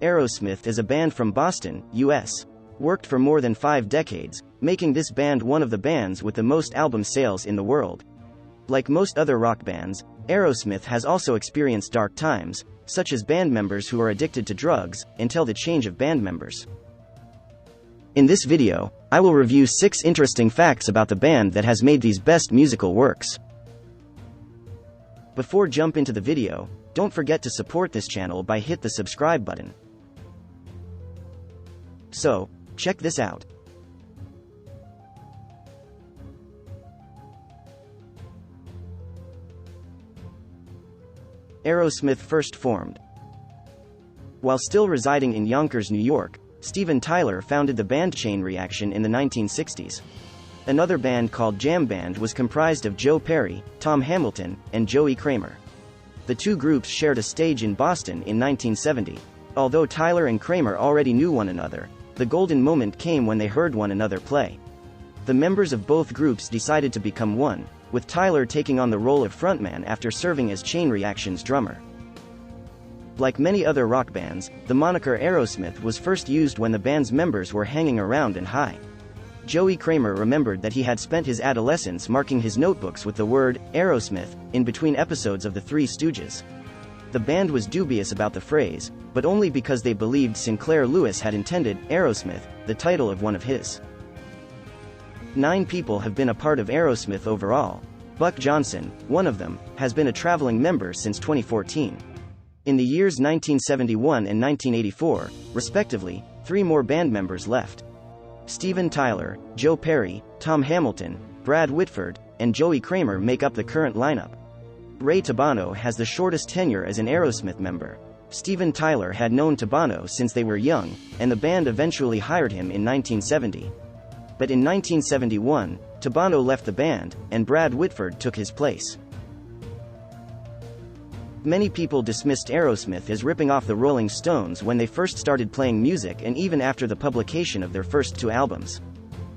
Aerosmith is a band from Boston, U.S. Worked for more than 5 decades, making this band one of the bands with the most album sales in the world. Like most other rock bands, Aerosmith has also experienced dark times, such as band members who are addicted to drugs, until the change of band members. In this video, I will review 6 interesting facts about the band that has made these best musical works. Before jump into the video, don't forget to support this channel by hit the subscribe button. So, check this out. Aerosmith first formed. While still residing in Yonkers, New York, Steven Tyler founded the band Chain Reaction in the 1960s. Another band called Jam Band was comprised of Joe Perry, Tom Hamilton, and Joey Kramer. The two groups shared a stage in Boston in 1970. Although Tyler and Kramer already knew one another, the golden moment came when they heard one another play. The members of both groups decided to become one, with Tyler taking on the role of frontman after serving as Chain Reaction's drummer. Like many other rock bands, the moniker Aerosmith was first used when the band's members were hanging around and high. Joey Kramer remembered that he had spent his adolescence marking his notebooks with the word Aerosmith in between episodes of The Three Stooges. The band was dubious about the phrase, but only because they believed Sinclair Lewis had intended Aerosmith, the title of one of his. 9 people have been a part of Aerosmith overall. Buck Johnson, one of them, has been a traveling member since 2014. In the years 1971 and 1984, respectively, 3 more band members left. Steven Tyler, Joe Perry, Tom Hamilton, Brad Whitford, and Joey Kramer make up the current lineup. Ray Tabano has the shortest tenure as an Aerosmith member. Steven Tyler had known Tabano since they were young, and the band eventually hired him in 1970. But in 1971, Tabano left the band, and Brad Whitford took his place. Many people dismissed Aerosmith as ripping off the Rolling Stones when they first started playing music, and even after the publication of their first 2 albums.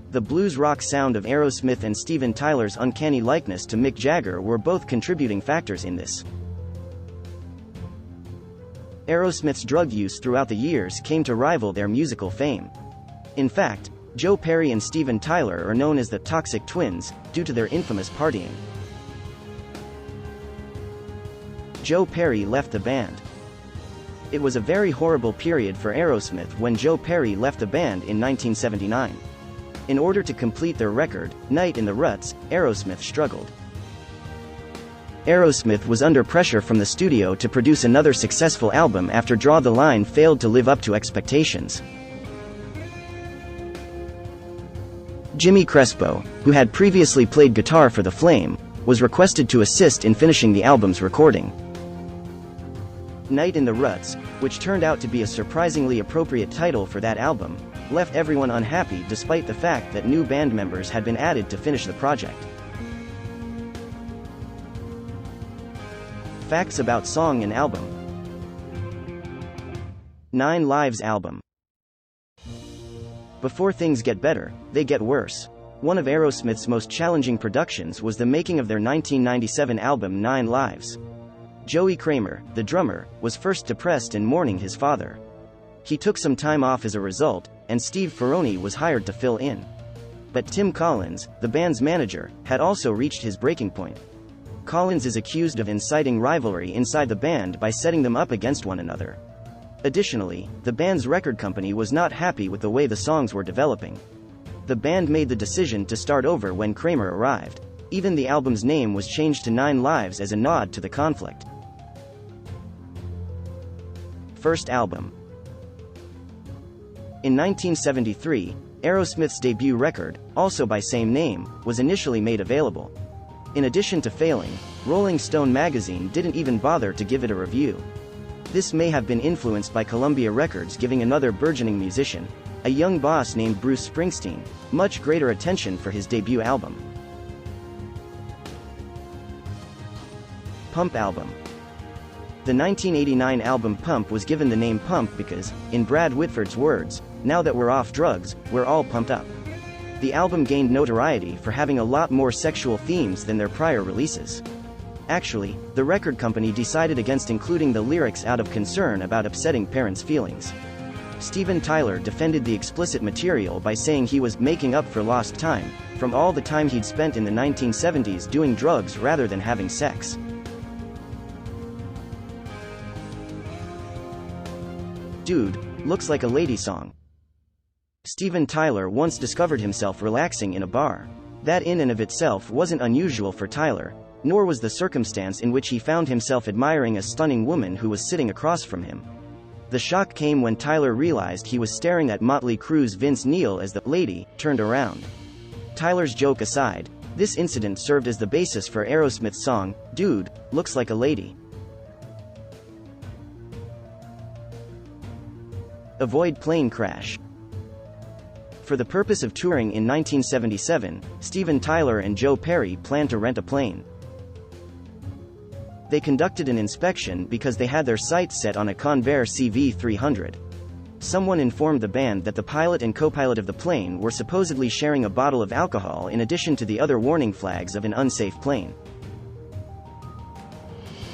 The blues rock sound of Aerosmith and Steven Tyler's uncanny likeness to Mick Jagger were both contributing factors in this. Aerosmith's drug use throughout the years came to rival their musical fame. In fact, Joe Perry and Steven Tyler are known as the Toxic Twins, due to their infamous partying. Joe Perry left the band. It was a very horrible period for Aerosmith when Joe Perry left the band in 1979. In order to complete their record, Night in the Ruts, Aerosmith struggled. Aerosmith was under pressure from the studio to produce another successful album after Draw the Line failed to live up to expectations. Jimmy Crespo, who had previously played guitar for The Flame, was requested to assist in finishing the album's recording. Night in the Ruts, which turned out to be a surprisingly appropriate title for that album, left everyone unhappy despite the fact that new band members had been added to finish the project. Facts about song and album. 9 Lives album. Before things get better, they get worse. One of Aerosmith's most challenging productions was the making of their 1997 album 9 Lives. Joey Kramer, the drummer, was first depressed and mourning his father. He took some time off as a result, and Steve Ferroni was hired to fill in. But Tim Collins, the band's manager, had also reached his breaking point. Collins is accused of inciting rivalry inside the band by setting them up against one another. Additionally, the band's record company was not happy with the way the songs were developing. The band made the decision to start over when Kramer arrived. Even the album's name was changed to 9 Lives as a nod to the conflict. First album. In 1973, Aerosmith's debut record, also by same name, was initially made available. In addition to failing, Rolling Stone magazine didn't even bother to give it a review. This may have been influenced by Columbia Records giving another burgeoning musician, a young boss named Bruce Springsteen, much greater attention for his debut album. Pump album. The 1989 album Pump was given the name Pump because, in Brad Whitford's words, "Now that we're off drugs, we're all pumped up." The album gained notoriety for having a lot more sexual themes than their prior releases. Actually, the record company decided against including the lyrics out of concern about upsetting parents' feelings. Steven Tyler defended the explicit material by saying he was making up for lost time, from all the time he'd spent in the 1970s doing drugs rather than having sex. Dude, looks like a lady song. Steven Tyler once discovered himself relaxing in a bar. That in and of itself wasn't unusual for Tyler, nor was the circumstance in which he found himself admiring a stunning woman who was sitting across from him. The shock came when Tyler realized he was staring at Motley Crue's Vince Neil as the lady turned around. Tyler's joke aside, this incident served as the basis for Aerosmith's song, Dude, Looks Like a Lady. Avoid plane crash. For the purpose of touring in 1977, Steven Tyler and Joe Perry planned to rent a plane. They conducted an inspection because they had their sights set on a Convair CV-300. Someone informed the band that the pilot and co-pilot of the plane were supposedly sharing a bottle of alcohol in addition to the other warning flags of an unsafe plane.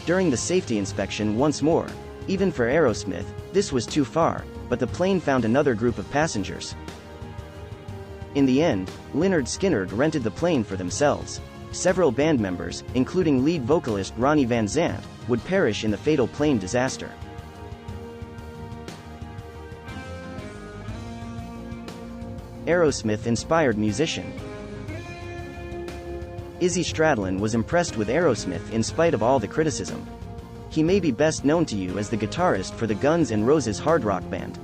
During the safety inspection once more, even for Aerosmith, this was too far, but the plane found another group of passengers. In the end, Lynyrd Skynyrd rented the plane for themselves. Several band members, including lead vocalist Ronnie Van Zant, would perish in the fatal plane disaster. Aerosmith-inspired musician. Izzy Stradlin was impressed with Aerosmith in spite of all the criticism. He may be best known to you as the guitarist for the Guns N' Roses hard rock band.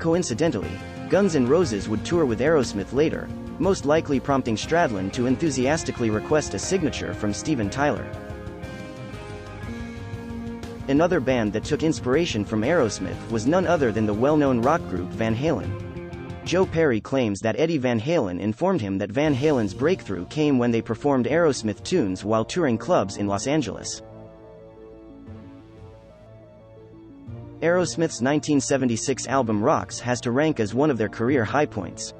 Coincidentally, Guns N' Roses would tour with Aerosmith later, most likely prompting Stradlin to enthusiastically request a signature from Steven Tyler. Another band that took inspiration from Aerosmith was none other than the well-known rock group Van Halen. Joe Perry claims that Eddie Van Halen informed him that Van Halen's breakthrough came when they performed Aerosmith tunes while touring clubs in Los Angeles. Aerosmith's 1976 album Rocks has to rank as one of their career high points.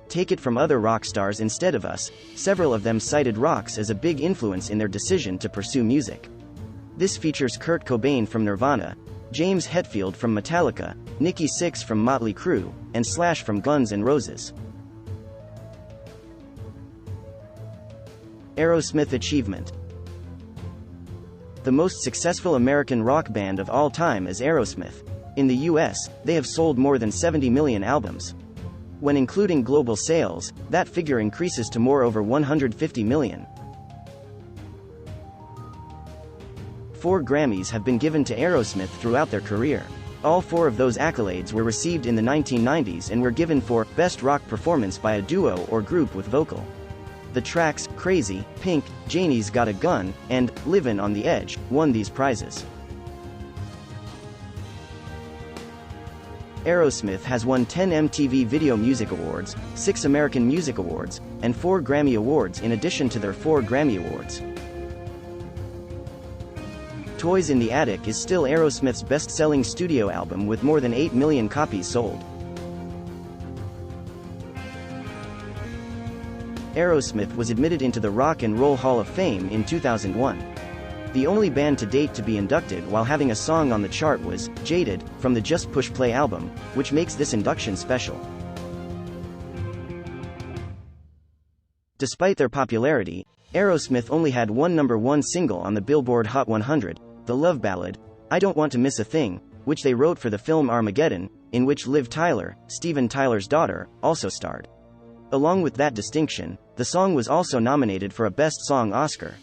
Take it from other rock stars instead of us, several of them cited Rocks as a big influence in their decision to pursue music. This features Kurt Cobain from Nirvana, James Hetfield from Metallica, Nikki Sixx from Motley Crue, and Slash from Guns N' Roses. Aerosmith achievement. The most successful American rock band of all time is Aerosmith. In the US, they have sold more than 70 million albums. When including global sales, that figure increases to more over 150 million. 4 Grammys have been given to Aerosmith throughout their career. All 4 of those accolades were received in the 1990s and were given for Best Rock Performance by a Duo or Group with Vocal. The tracks Crazy, Pink, Janie's Got a Gun, and Livin' on the Edge won these prizes. Aerosmith has won 10 MTV Video Music Awards, 6 American Music Awards, and 4 Grammy Awards in addition to their 4 Grammy Awards. Toys in the Attic is still Aerosmith's best-selling studio album with more than 8 million copies sold. Aerosmith was admitted into the Rock and Roll Hall of Fame in 2001. The only band to date to be inducted while having a song on the chart was Jaded, from the Just Push Play album, which makes this induction special. Despite their popularity, Aerosmith only had one #1 single on the Billboard Hot 100, the love ballad, I Don't Want to Miss a Thing, which they wrote for the film Armageddon, in which Liv Tyler, Steven Tyler's daughter, also starred. Along with that distinction, the song was also nominated for a Best Song Oscar.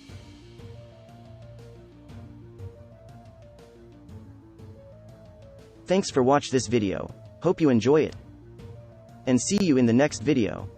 Thanks for watching this video, hope you enjoy it. And see you in the next video.